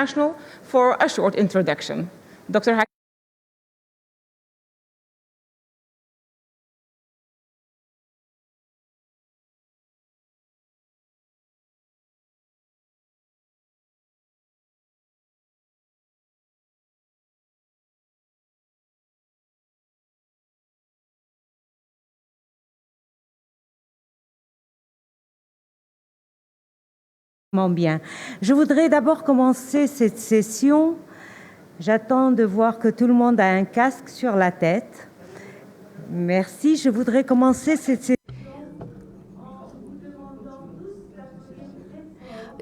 International for a short introduction. Dr. Bien. Je voudrais d'abord commencer cette session. J'attends de voir que tout le monde a un casque sur la tête. Merci. Je voudrais commencer cette session.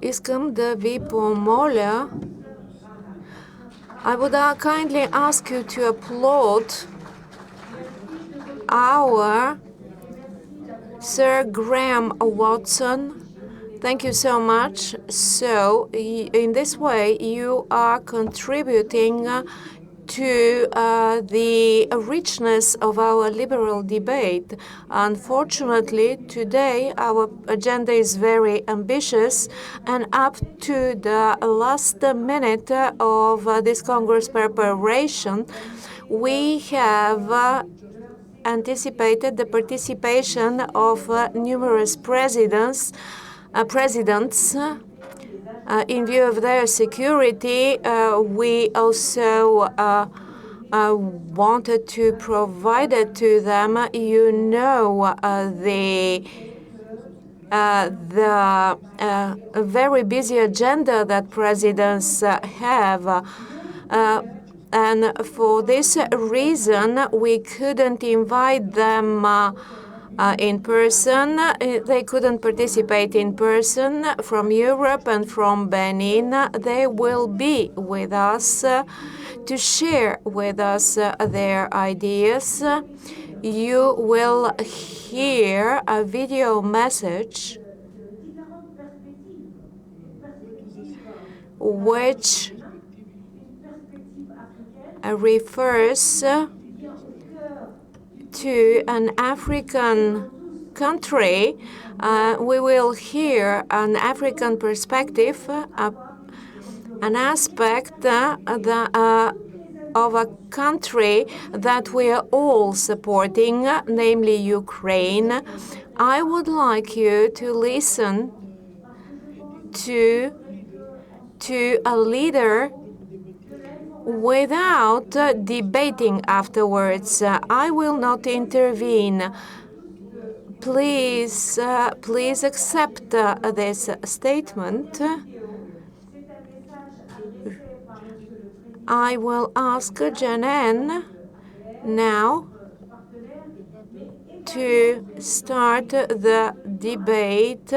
Искам да ви помоля. I would kindly ask you to applaud our Sir Graham Watson. Thank you so much. So, in this way, you are contributing to the richness of our liberal debate. Unfortunately, today our agenda is very ambitious, and up to the last minute of this Congress preparation, we have anticipated the participation of numerous presidents. In view of their security, we also wanted to provide it to them. You know, the very busy agenda that presidents have. And for this reason, we couldn't invite them in person. They couldn't participate in person from Europe and from Benin. They will be with us to share with us their ideas. You will hear a video message which refers to an African country. We will hear an African perspective, an aspect of a country that we are all supporting, namely Ukraine. I would like you to listen to a leader without debating afterwards. I will not intervene. Please accept this statement. I will ask Janen now to start the debate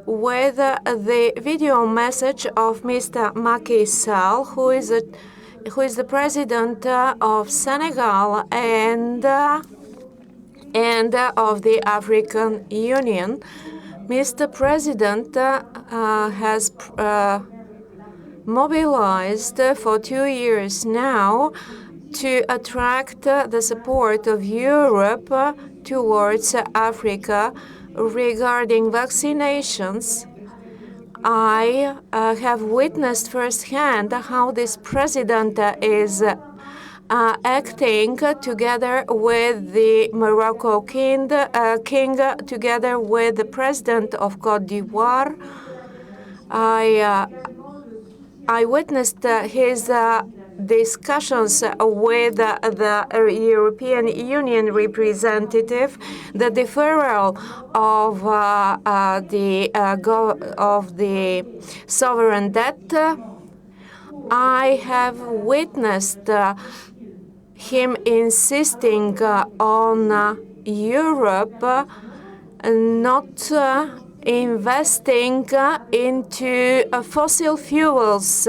with the video message of Mr. Macky Sall, who is the president of Senegal and of the African Union. Mr. President has mobilized for 2 years now to attract the support of Europe towards Africa regarding vaccinations. I have witnessed firsthand how this president is acting together with the Morocco king, together with the president of Côte d'Ivoire. I witnessed his discussions with the European Union representative, the deferral of the sovereign debt. I have witnessed him insisting on Europe not investing into fossil fuels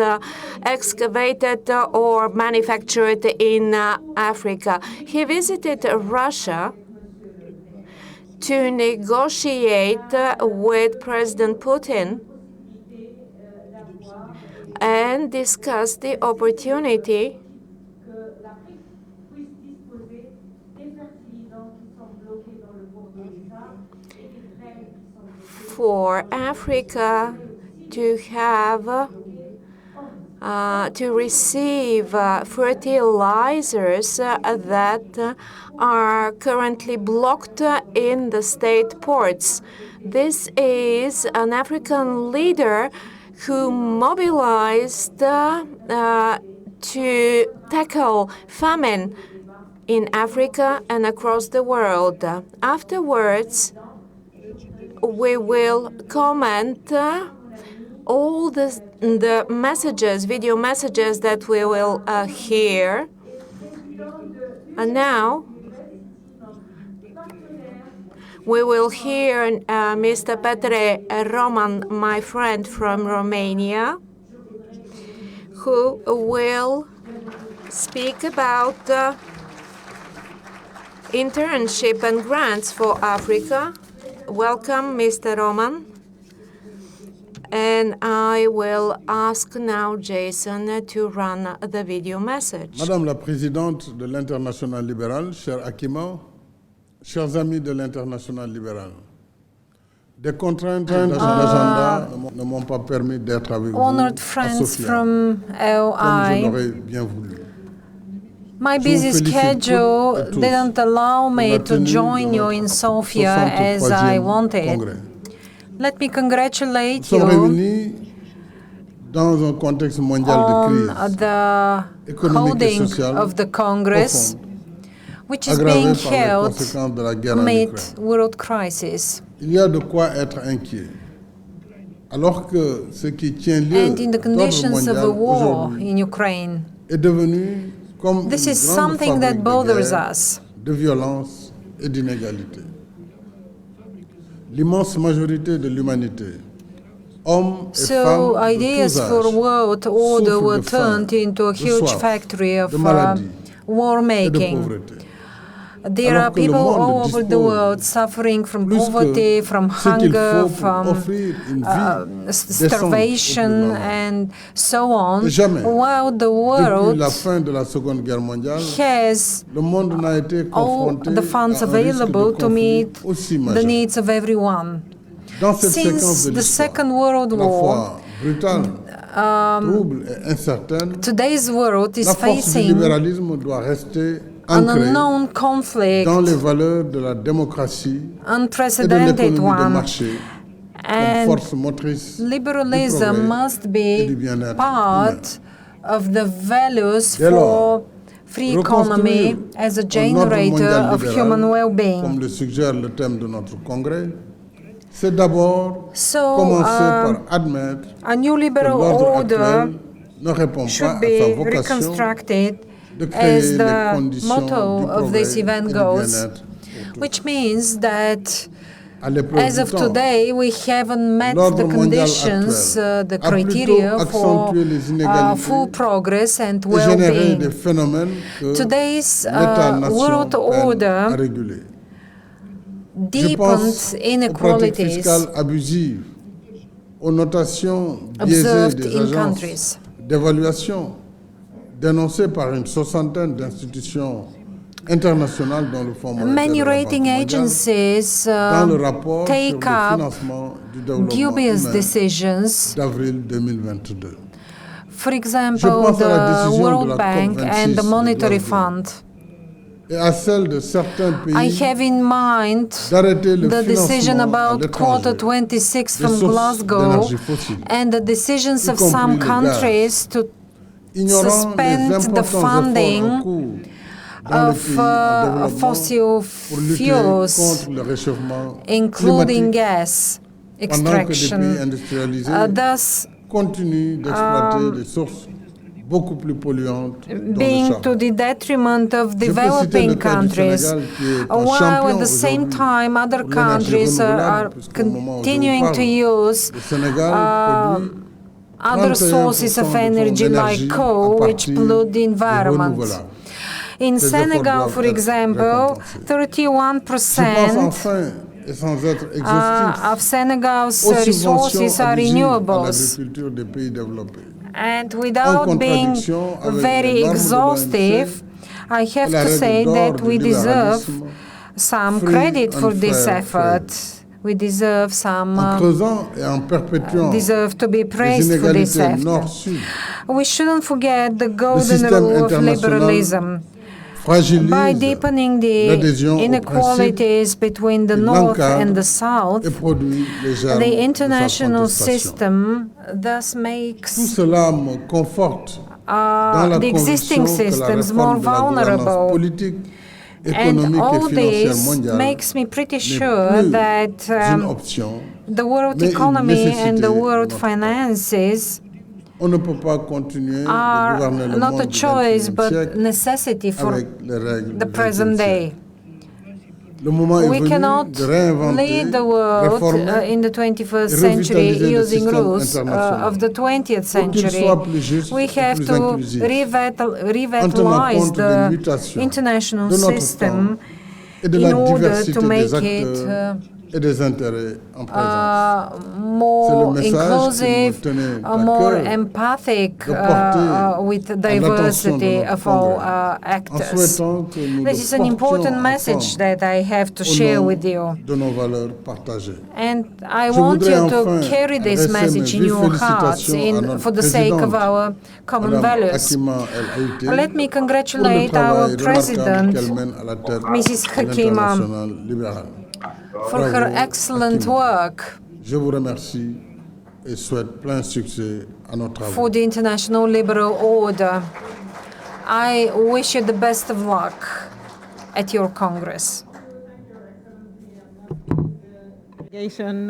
excavated or manufactured in Africa. He visited Russia to negotiate with President Putin and discuss the opportunity for Africa to have to receive fertilizers that are currently blocked in the state ports. This is an African leader who mobilized to tackle famine in Africa and across the world. Afterwards, we will comment all the messages, video messages that we will hear. And now we will hear Mr. Petre Roman, my friend from Romania, who will speak about internship and grants for Africa. Welcome, Mr. Roman. And I will ask now Jason to run the video message. Madame la Présidente de l'Internationale libérale, chère Akima, chers amis de l'Internationale libérale, des contraintes d'agenda ne m'ont pas permis d'être avec vous Honored à friends Sofia, from comme je LI, l'aurais bien voulu. my busy schedule didn't allow me to join you in Sofia as I wanted. Let me congratulate you dans un contexte mondial on de the crise holding of the Congress, which is being held amid world crisis. Il y a de quoi être inquiet. Alors que ce qui tient lieu And in the conditions of a war in Ukraine, est devenu comme this une is grande something that fabrique bothers de guerre, us. de violence et d'inégalité. L'immense majorité de l'humanité, hommes et femmes So de ideas tous for âges, world order souffrent were de faim, turned into a de huge soif, factory of de maladie war et de making. pauvreté. There Alors are que le people monde all over the dispose world suffering from plus que poverty, from ce qu'il hunger, faut pour from offrir une vie starvation, décente au plus grand nombre. and so on, Et jamais, while the depuis world la fin de la Seconde Guerre mondiale, has le monde n'a été all confronté the funds à un risque de available to conflit meet aussi the majeur. needs of everyone. Dans cette séquence Since de the l'histoire, Second World à la War, fois brutale, trouble et incertaine, today's world is la force du facing libéralisme doit rester an ancrée unknown conflict, dans les valeurs de la démocratie et de unprecedented l'économie de one, marché comme and force motrice du liberalism progrès must et du be bien-être humain. part of the values Dès lors, for free economy as a un ordre generator mondial of libéral, human comme well-being. le suggère le thème de notre congrès, c'est d'abord So, commencer par admettre a new que liberal l'ordre order actuel ne répond pas should à sa be vocation reconstructed de créer as les the conditions motto du of progrès this et event du goes, bien-être pour tous. which means that À l'épreuve as du of temps, today, we haven't met l'ordre the mondial conditions, actuel the a plutôt criteria for accentué les inégalités full progress and et générer des well-being. phénomènes que Today's l'État-nation world peine à order réguler. Je deepens pense aux pratiques inequalities fiscales abusives, aux notations biaisées observed des in agences countries. d'évaluation dénoncées par une soixantaine d'institutions internationales dont le Fonds monétaire Many de la Banque rating mondiale, agencies dans le rapport sur take le up financement du développement dubious humain decisions. d'avril 2022. For Je example, pense à la the décision de World la Bank COP26 and the de Monetary Glasgow Fund. Et à celle de certains I pays have in mind d'arrêter le the decision financement à about Quarter l'étranger 26 des from sources Glasgow d'énergie fossile, and the decisions y of compris some le gaz, countries to ignorant les suspend the importants efforts funding en cours dans les of pays en développement fossil pour lutter fuels, contre le réchauffement including climatique, gas pendant que des pays extraction. industrialisés Thus, continuent d'exploiter des sources beaucoup plus polluantes, dont le being charbon. to the detriment of Je peux citer developing le cas du countries, Sénégal, qui est un while champion at the same aujourd'hui time other pour l'énergie countries are renouvelable, puisqu'au moment où je vous continuing parle, to use le Sénégal produit other sources of 31% de son energy like énergie coal, à which partir pollute the des environment. renouvelables. In Ces efforts Senegal, doivent for être example, récompensés. Je pense 31% enfin, et sans être exhaustif, of Senegal's aux resources subventions are abusives à renewables. l'agriculture des pays développés. And without being contradiction avec very les normes de exhaustive, I have la to règle say d'or that du we deserve libéralisme, some free credit and for this fair effort. We deserve some En creusant et en perpétuant deserve to be les praised for this inégalités effort. nord-sud, We shouldn't forget the golden système rule of international liberalism. fragilise By deepening the l'adhésion au inequalities between the et North l'encadre and the South, et produit les germes the de sa international contestation. system thus Tout makes cela me conforte dans la the existing conviction que la systems more réforme de la gouvernance vulnerable. politique, And économique et all financière this mondiale makes me pretty n'est sure plus that une option, the world mais une economy and nécessité the de world notre temps. finances On ne peut pas continuer de are gouverner le not a monde du choice XXIe but siècle necessity for avec les règles the du present XXe day. siècle. Le moment est We venu cannot de réinventer, lead the world réformer in the 21st et century revitaliser le using système rules international. of the 20th Faut qu'il century. soit plus juste We et have plus to inclusif, en tenant revitalize compte des the mutations international de notre system temps et de in la order diversité to make des it acteurs et des intérêts en présence. more C'est le message qui me inclusive, tenait à more cœur empathic de porter with à diversity l'attention de of notre all Congrès, en actors. souhaitant que nous This le is an important portions message ensemble that I have to au share nom with you. de nos valeurs partagées. And I Je want voudrais you to enfin carry this adresser message mes in vives your hearts félicitations à notre for the sake of présidente, our common Madame values. Hakima El Haïti, Let me pour le congratulate travail our remarquable president, qu'elle mène à la tête Mrs. de Hakima, l'Internationale libérale. for her Bravo, excellent Hakima. work Je vous remercie et souhaite plein succès à nos travaux. for the International Liberal Order. I wish you the best of luck at your Congress. Delegation,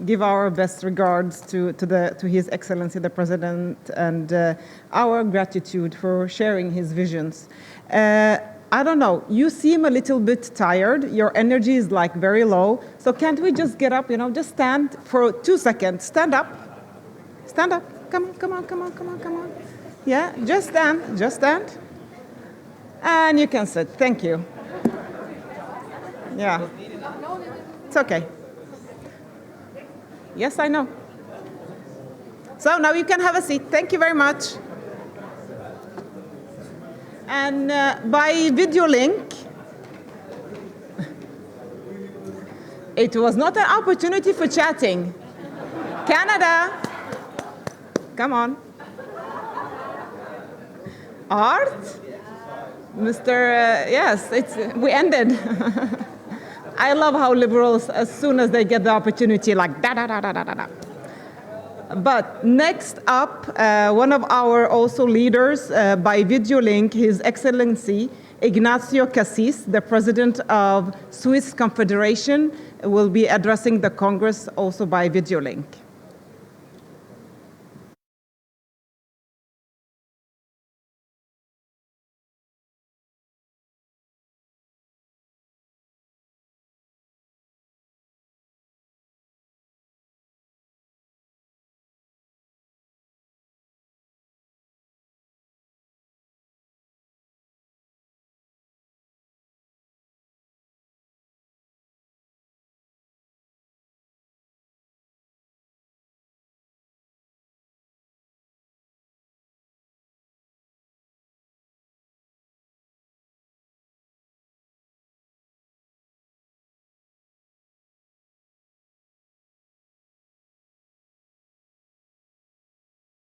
give our best regards to His Excellency the President and our gratitude for sharing his visions. I don't know, you seem a little bit tired. Your energy is like very low. So can't we just get up, just stand for 2 seconds. Stand up. Stand up. Come on, come on, come on, come on, come on. Yeah, just stand, just stand. And you can sit. Thank you. Yeah. It's okay. Yes, I know. So now you can have a seat. Thank you very much. And by video link, it was not an opportunity for chatting. Canada, come on. Art, Mr. Yes, we ended. I love how liberals, as soon as they get the opportunity, like da da da da da da da. But next up, one of our also leaders by video link, His Excellency Ignacio Cassis, the President of Swiss Confederation, will be addressing the Congress also by video link.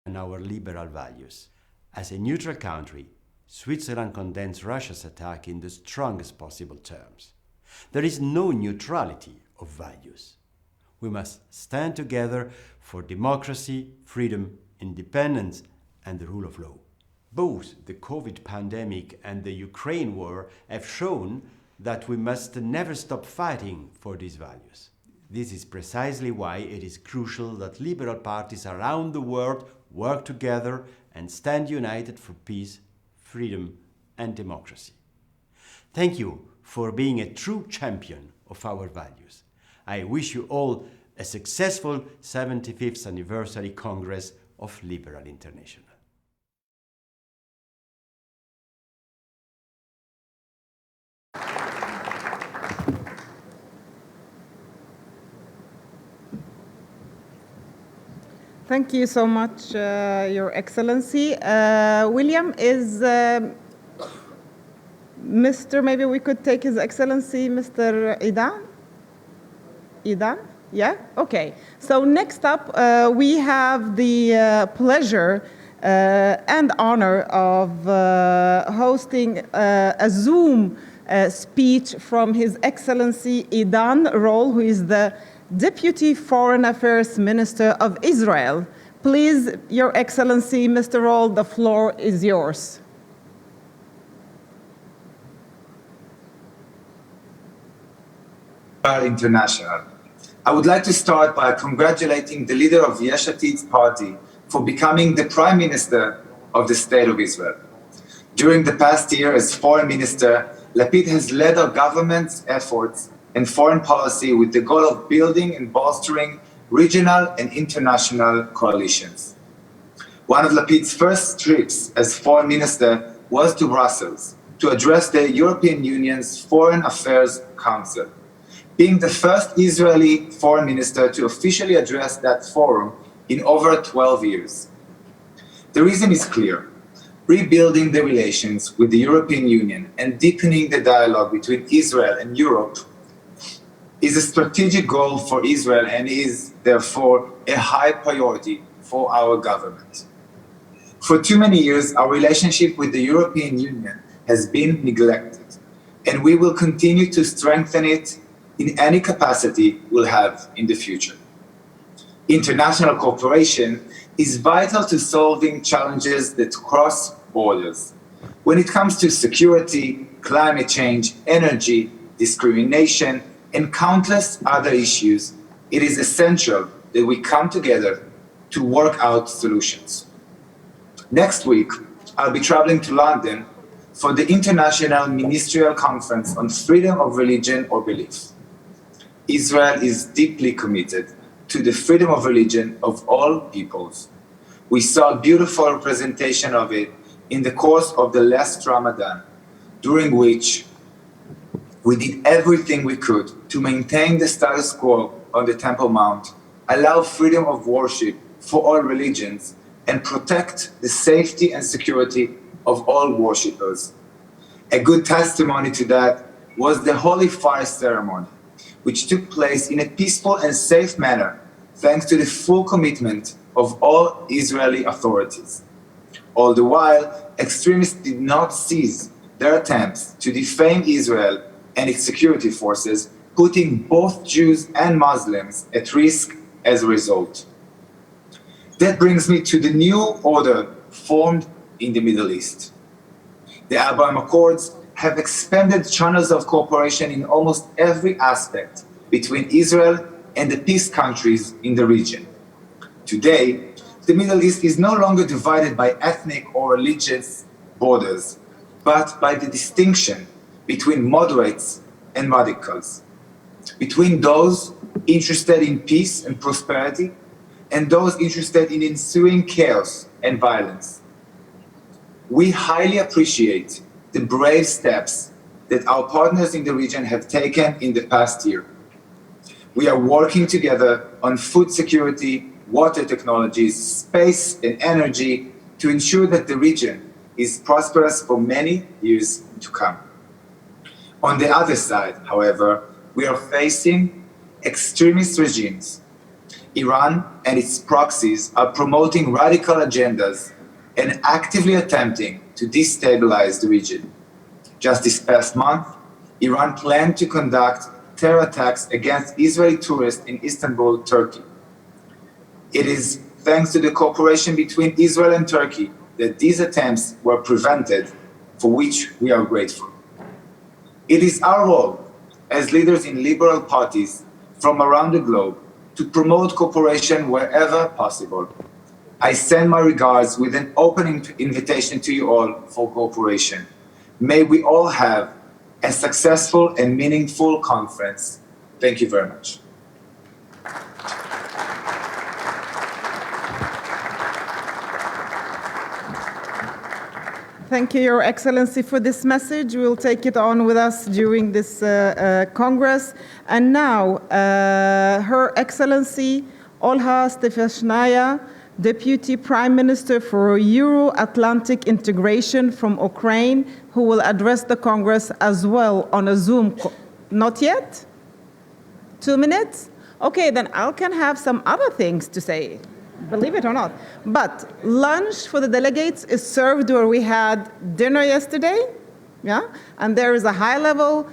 And our liberal values. As a neutral country, Switzerland condemns Russia's attack in the strongest possible terms. There is no neutrality of values. We must stand together for democracy, freedom, independence, and the rule of law. Both the COVID pandemic and the Ukraine war have shown that we must never stop fighting for these values. This is precisely why it is crucial that liberal parties around the world work together and stand united for peace, freedom, and democracy. Thank you for being a true champion of our values. I wish you all a successful 75th Anniversary Congress of Liberal International. Thank you so much, Your Excellency. William, is Mr. Maybe we could take His Excellency, Mr. Idan? Idan? Yeah? Okay. So next up, we have the pleasure and honor of hosting a Zoom speech from His Excellency Idan Rol, who is the Deputy Foreign Affairs Minister of Israel. Please, Your Excellency, Mr. Rol, the floor is yours. International. I would like to start by congratulating the leader of Yesh Atid's party for becoming the Prime Minister of the State of Israel. During the past year as Foreign Minister, Lapid has led our government's efforts and foreign policy with the goal of building and bolstering regional and international coalitions. One of Lapid's first trips as Foreign Minister was to Brussels to address the European Union's Foreign Affairs Council, being the first Israeli foreign minister to officially address that forum in over 12 years. The reason is clear. Rebuilding the relations with the European Union and deepening the dialogue between Israel and Europe is a strategic goal for Israel and is, therefore, a high priority for our government. For too many years, our relationship with the European Union has been neglected, and we will continue to strengthen it in any capacity we'll have in the future. International cooperation is vital to solving challenges that cross borders. When it comes to security, climate change, energy, discrimination, and countless other issues, it is essential that we come together to work out solutions. Next week, I'll be traveling to London for the International Ministerial Conference on Freedom of Religion or Belief. Israel is deeply committed to the freedom of religion of all peoples. We saw a beautiful representation of it in the course of the last Ramadan, during which we did everything we could to maintain the status quo on the Temple Mount, allow freedom of worship for all religions, and protect the safety and security of all worshippers. A good testimony to that was the Holy Fire ceremony, which took place in a peaceful and safe manner, thanks to the full commitment of all Israeli authorities. All the while, extremists did not cease their attempts to defame Israel and its security forces, putting both Jews and Muslims at risk as a result. That brings me to the new order formed in the Middle East. The Abraham Accords have expanded channels of cooperation in almost every aspect between Israel and the peace countries in the region. Today, the Middle East is no longer divided by ethnic or religious borders, but by the distinction between moderates and radicals, between those interested in peace and prosperity and those interested in ensuing chaos and violence. We highly appreciate the brave steps that our partners in the region have taken in the past year. We are working together on food security, water technologies, space and energy to ensure that the region is prosperous for many years to come. On the other side, however, we are facing extremist regimes. Iran and its proxies are promoting radical agendas and actively attempting to destabilize the region. Just this past month, Iran planned to conduct terror attacks against Israeli tourists in Istanbul, Turkey. It is thanks to the cooperation between Israel and Turkey that these attempts were prevented, for which we are grateful. It is our role as leaders in liberal parties from around the globe to promote cooperation wherever possible. I send my regards with an open invitation to you all for cooperation. May we all have a successful and meaningful conference. Thank you very much. Thank you, Your Excellency, for this message. We'll take it on with us during this Congress. And now, Her Excellency Olha Stefanishyna, Deputy Prime Minister for Euro-Atlantic Integration from Ukraine, who will address the Congress as well on a Zoom. Not yet? 2 minutes? Okay, then I can have some other things to say, believe it or not. But lunch for the delegates is served where we had dinner yesterday, yeah? And there is a high-level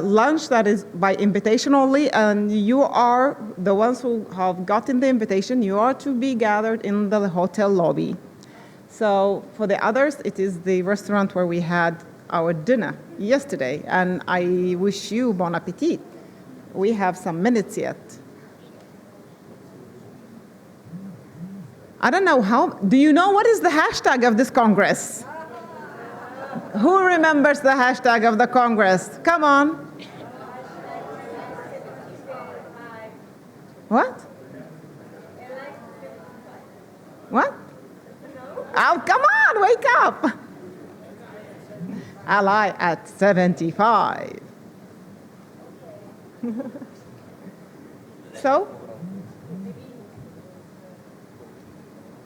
lunch that is by invitation only, and you are, the ones who have gotten the invitation, you are to be gathered in the hotel lobby. So for the others, it is the restaurant where we had our dinner yesterday, and I wish you bon appetit. We have some minutes yet. I don't know how, do you know what is the hashtag of this Congress? Who remembers the hashtag of the Congress? Come on. What? What? Oh, come on, wake up. Ally at 75. So,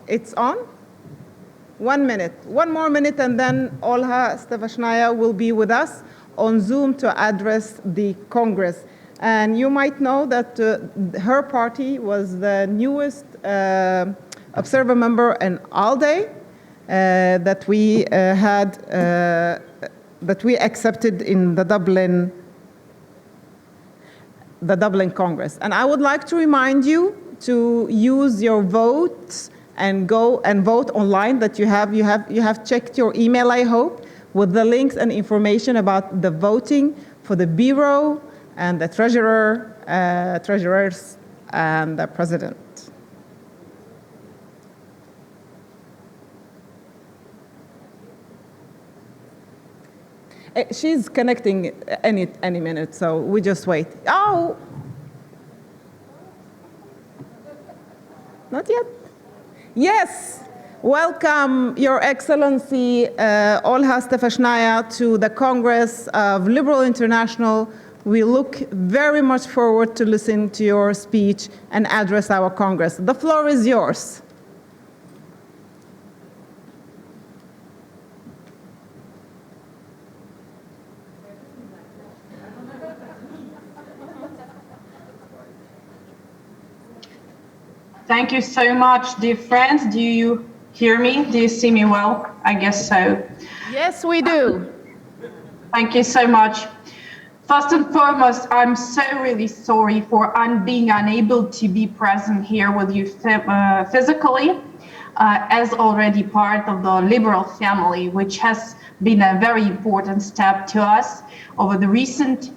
it's on. 1 minute, one more minute, and then Olha Stevashnaya will be with us on Zoom to address the Congress. And you might know that her party was the newest observer member in ALDE that we had, that we accepted in the Dublin Congress. And I would like to remind you to use your votes and go and vote online that you have checked your email, I hope, with the links and information about the voting for the bureau and the treasurers and the president. She's connecting any minute, so we just wait. Oh! Not yet? Yes! Welcome, Your Excellency Olha Stevashnaya, to the Congress of Liberal International. We look very much forward to listen to your speech and address our Congress. The floor is yours. Thank you so much, dear friends. Do you hear me? Do you see me well? I guess so. Yes, we do. Thank you so much. First and foremost, I'm so really sorry for being unable to be present here with you physically, as already part of the Liberal family, which has been a very important step to us over the recent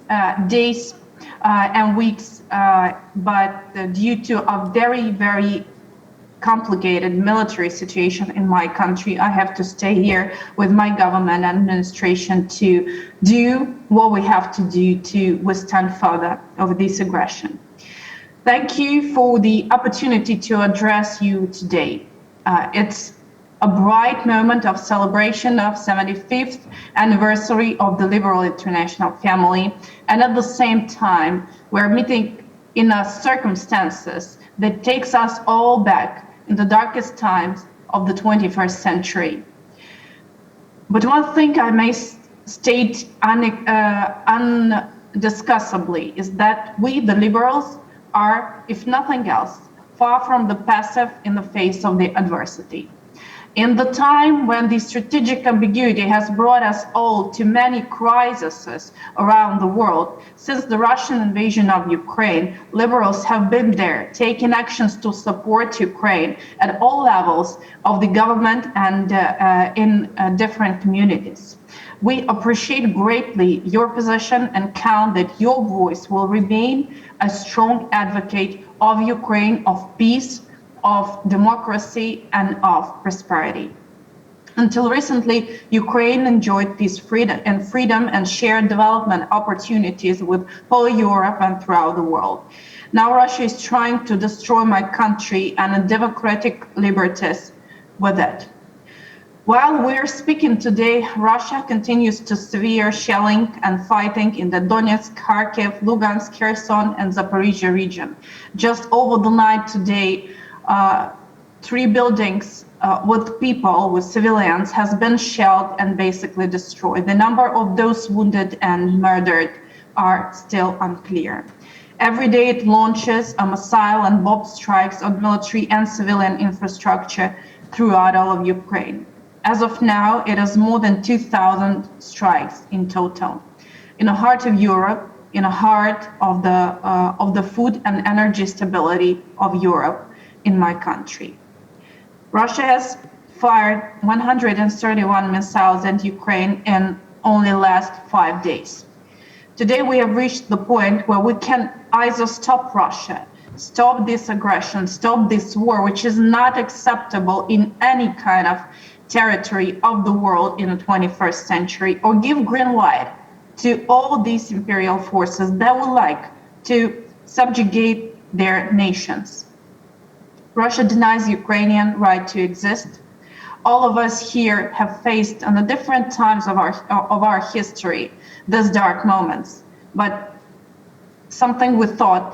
days and weeks, but due to a very, very complicated military situation in my country, I have to stay here with my government and administration to do what we have to do to withstand further of this aggression. Thank you for the opportunity to address you today. It's a bright moment of celebration of 75th anniversary of the Liberal International family, and at the same time, we're meeting in circumstances that takes us all back in the darkest times of the 21st century. But one thing I may state undiscussably is that we, the liberals, are, if nothing else, far from the passive in the face of the adversity. In the time when the strategic ambiguity has brought us all to many crises around the world, since the Russian invasion of Ukraine, liberals have been there, taking actions to support Ukraine at all levels of the government and in different communities. We appreciate greatly your position and count that your voice will remain a strong advocate of Ukraine, of peace, of democracy, and of prosperity. Until recently, Ukraine enjoyed peace, freedom and shared development opportunities with whole Europe and throughout the world. Now Russia is trying to destroy my country and the democratic liberties with it. While we're speaking today, Russia continues to severe shelling and fighting in the Donetsk, Kharkiv, Lugansk, Kherson, and Zaporizhia region. Just over the night today, 3 buildings with people, with civilians, has been shelled and basically destroyed. The number of those wounded and murdered are still unclear. Every day it launches a missile and bomb strikes on military and civilian infrastructure throughout all of Ukraine. As of now, it has more than 2,000 strikes in total. In the heart of Europe, in the heart of the food and energy stability of Europe, in my country. Russia has fired 131 missiles at Ukraine in only last 5 days. Today we have reached the point where we can either stop Russia, stop this aggression, stop this war, which is not acceptable in any kind of territory of the world in the 21st century, or give green light to all these imperial forces that would like to subjugate their nations. Russia denies Ukrainian right to exist. All of us here have faced on the different times of our history these dark moments, but something we thought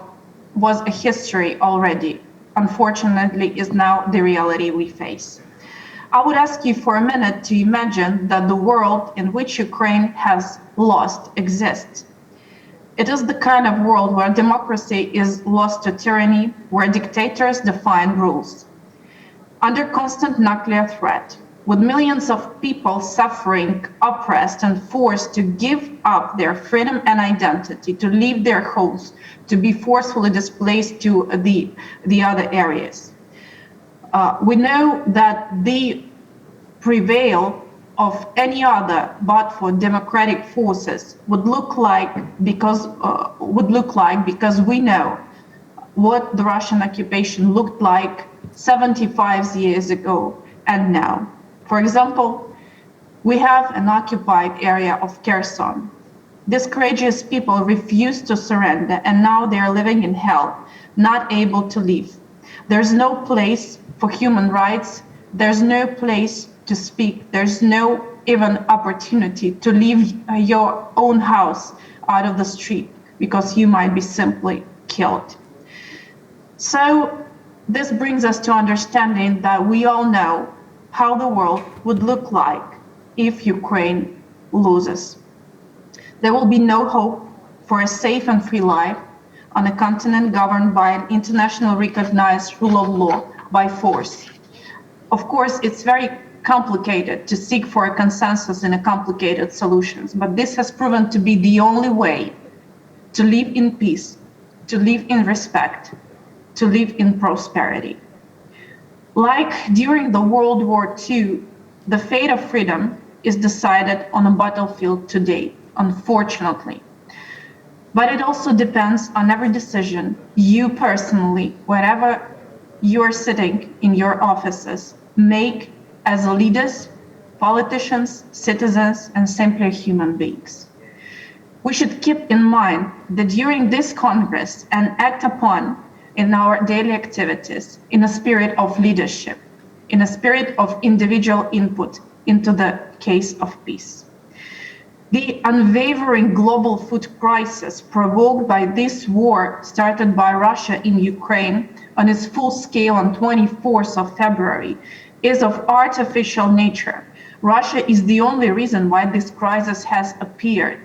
was a history already, unfortunately, is now the reality we face. I would ask you for a minute to imagine that the world in which Ukraine has lost exists. It is the kind of world where democracy is lost to tyranny, where dictators define rules. Under constant nuclear threat, with millions of people suffering, oppressed, and forced to give up their freedom and identity, to leave their homes, to be forcefully displaced to the other areas. We know that the prevail of any other but for democratic forces would look like because we know what the Russian occupation looked like 75 years ago and now. For example, we have an occupied area of Kherson. These courageous people refused to surrender, and now they are living in hell, not able to leave. There's no place for human rights. There's no place to speak. There's no even opportunity to leave your own house out of the street because you might be simply killed. So this brings us to understanding that we all know how the world would look like if Ukraine loses. There will be no hope for a safe and free life on a continent governed by an international recognized rule of law by force. Of course, it's very complicated to seek for a consensus in a complicated solutions, but this has proven to be the only way to live in peace, to live in respect, to live in prosperity. Like during the World War II, the fate of freedom is decided on a battlefield today, unfortunately. But it also depends on every decision you personally, wherever you're sitting in your offices, make as leaders, politicians, citizens, and simply human beings. We should keep in mind that during this Congress and act upon in our daily activities in a spirit of leadership, in a spirit of individual input into the case of peace. The unwavering global food crisis provoked by this war started by Russia in Ukraine on its full scale on 24th of February is of artificial nature. Russia is the only reason why this crisis has appeared.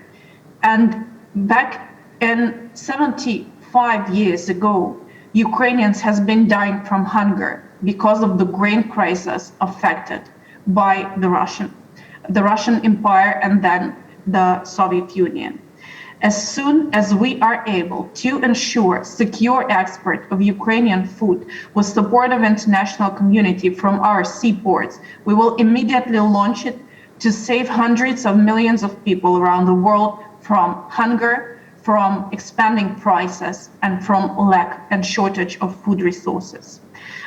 And back in 75 years ago, Ukrainians has been dying from hunger because of the grain crisis affected by the Russian Empire and then the Soviet Union. As soon as we are able to ensure secure export of Ukrainian food with support of international community from our seaports, we will immediately launch it to save hundreds of millions of people around the world from hunger, from expanding prices, and from lack and shortage of food resources.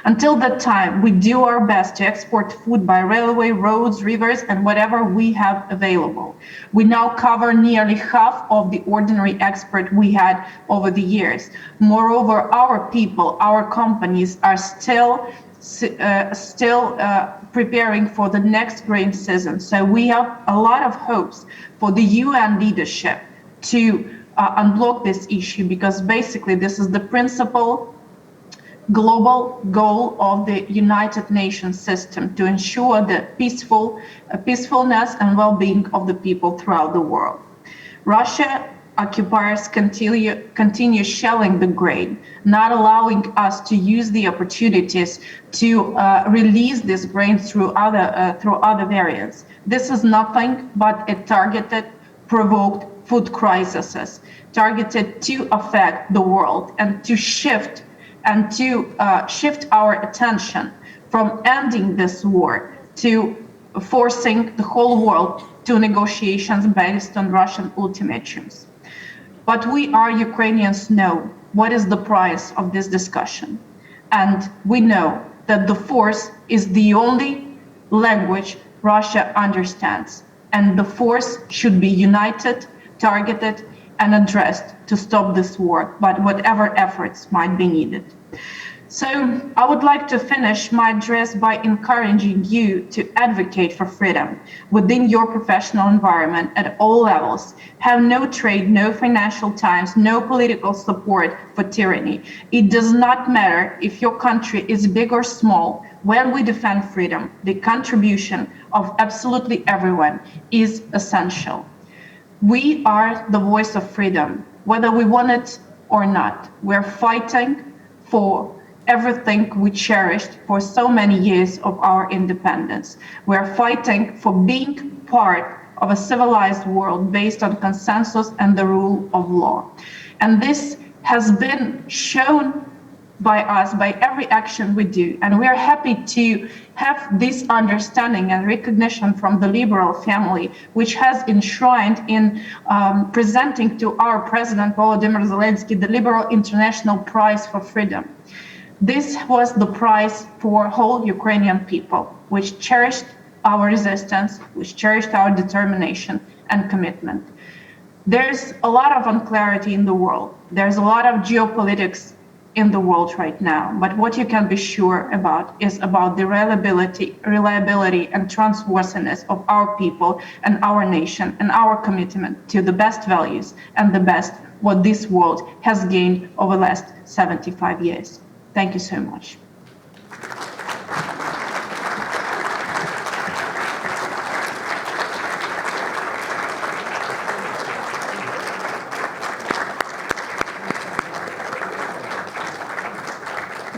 Until that time, we do our best to export food by railway, roads, rivers, and whatever we have available. We now cover nearly half of the ordinary export we had over the years. Moreover, our people, our companies are still preparing for the next grain season. So we have a lot of hopes for the UN leadership to unblock this issue, because basically this is the principal global goal of the United Nations system, to ensure the peacefulness and well-being of the people throughout the world. Russia occupiers continue shelling the grain, not allowing us to use the opportunities to release this grain through other variants. This is nothing but a targeted, provoked food crisis, targeted to affect the world and to shift our attention from ending this war to forcing the whole world to negotiations based on Russian ultimatums. But we, Ukrainians, know what is the price of this discussion. And we know that the force is the only language Russia understands. And the force should be united, targeted, and addressed to stop this war, but whatever efforts might be needed. So I would like to finish my address by encouraging you to advocate for freedom within your professional environment at all levels. Have no trade, no financial ties, no political support for tyranny. It does not matter if your country is big or small. When we defend freedom, the contribution of absolutely everyone is essential. We are the voice of freedom, whether we want it or not. We're fighting for everything we cherished for so many years of our independence. We're fighting for being part of a civilized world based on consensus and the rule of law. And this has been shown by us, by every action we do. And we are happy to have this understanding and recognition from the liberal family, which has enshrined in presenting to our President Volodymyr Zelensky the Liberal International Prize for Freedom. This was the prize for whole Ukrainian people, which cherished our resistance, which cherished our determination and commitment. There's a lot of unclarity in the world. There's a lot of geopolitics in the world right now. But what you can be sure about is about the reliability and trustworthiness of our people and our nation and our commitment to the best values and the best what this world has gained over the last 75 years. Thank you so much.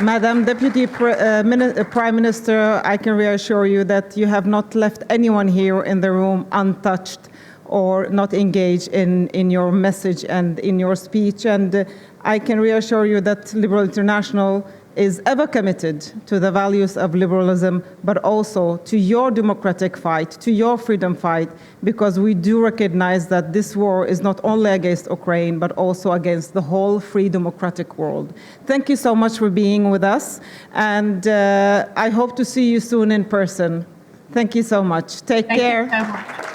Madam Deputy Prime Minister, I can reassure you that you have not left anyone here in the room untouched or not engaged in your message and in your speech. And I can reassure you that Liberal International is ever committed to the values of liberalism, but also to your democratic fight, to your freedom fight, because we do recognize that this war is not only against Ukraine, but also against the whole free democratic world. Thank you so much for being with us, and I hope to see you soon in person. Thank you so much. Take care. Thank you so much.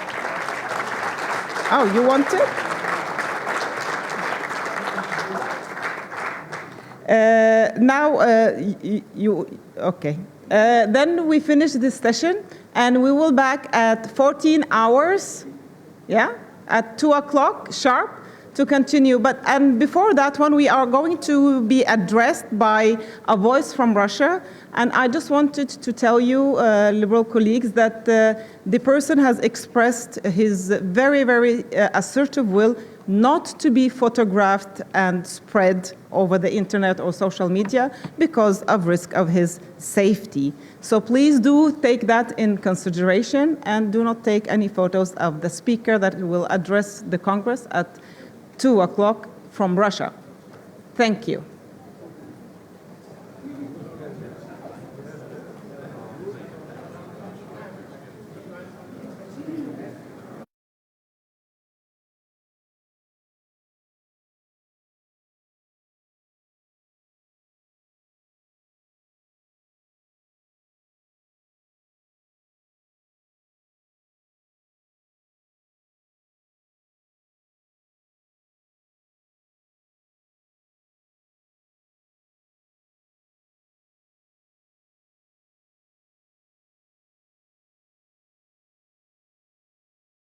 Oh, you want to? Okay. Then we finish this session, and we will back at 14 hours, yeah, at 2 o'clock sharp to continue. And before that one, we are going to be addressed by a voice from Russia. And I just wanted to tell you, liberal colleagues, that the person has expressed his very, very assertive will not to be photographed and spread over the internet or social media because of risk of his safety. So please do take that in consideration and do not take any photos of the speaker that will address the Congress at 2 o'clock from Russia. Thank you.